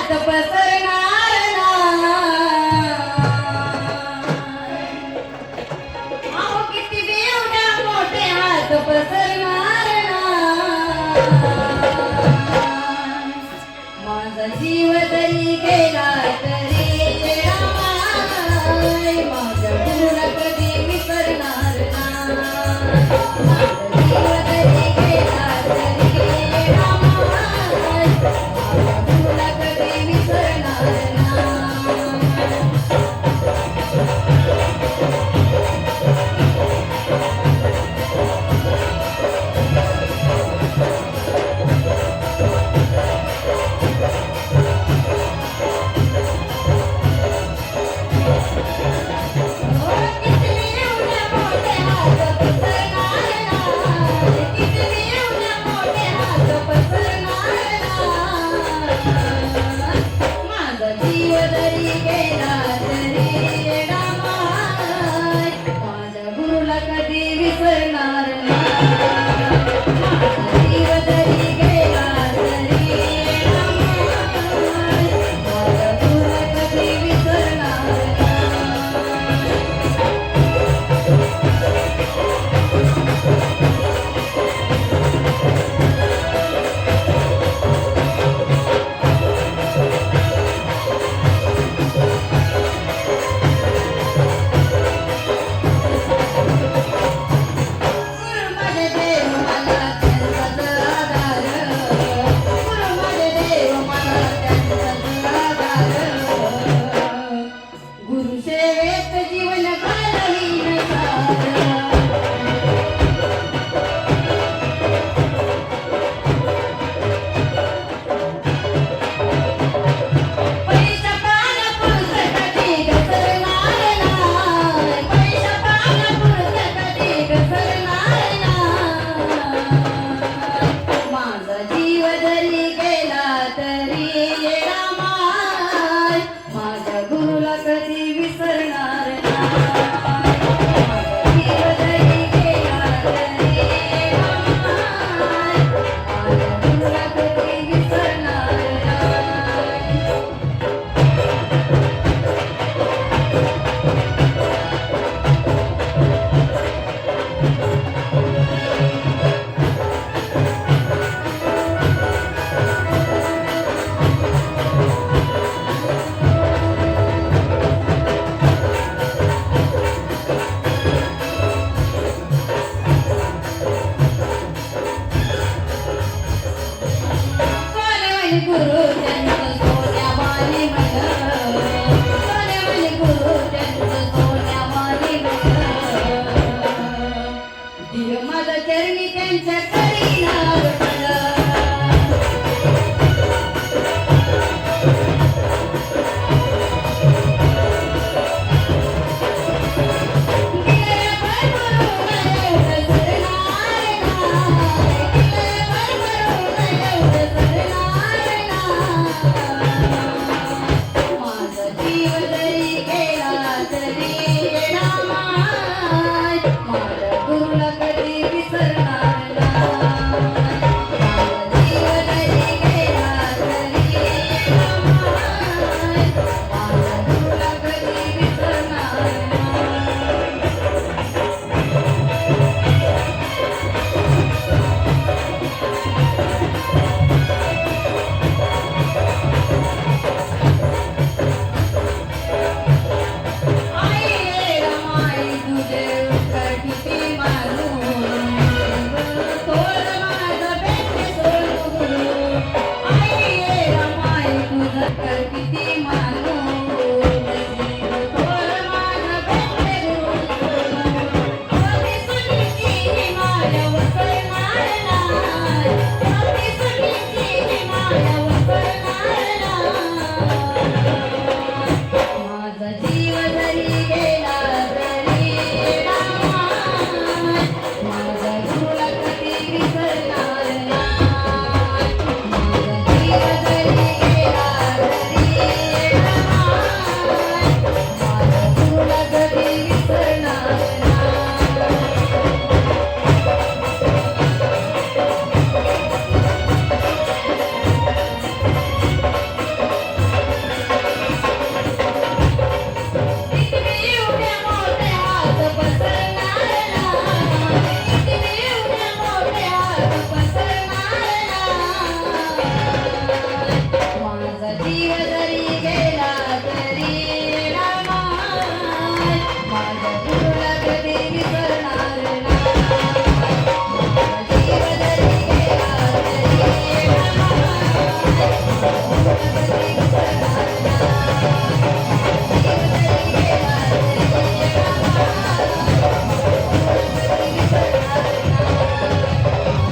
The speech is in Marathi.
हात पसरणार नाही. अहो किती बी एवढ्या मोठे हात पसरणार नाही. माझा जीव जरी गेला तरी रामाय माझ्या गुरुला कधी विसरणार नाही. माझा जीव जरी गेला तरी रामाय माझ्या गुरुला कधी विसरणार नाही. माझा जीव जरी गेला तरी रामाय माझ्या गुरुला कधी विसरणार नाही. माझा जीव जरी गेला तरी रामाय माझ्या गुरुला कधी विसरणार नाही. गुरु माझे देव मला त्यांचाच आधार. गुरु माझे देव मला त्यांचाच आधार. गुरु सेवेत जीवन घालवीन सार. पैसा पान पुरुष कधी घसरणार नाही. पैसा पान पुरुष कधी घसरणार नाही. माझा जीव जरी गेला तरी रामाय माझ्या गुरुला कधी विसरणार नाही. माझा जीव जरी गेला तरी रामाय माझ्या गुरुला कधी विसरणार नाही. सोनेवाली गुरु त्यांचं सोन्यावाली मन. सोनेवाली गुरु त्यांचं सोन्यावाली मन. देव माझा चरणी त्यांच्या करीना अर्पण. दिलेल्या भरभरून एवढं सरणार नाही. दिलेल्या भरभरून एवढं सरणार नाही. माझ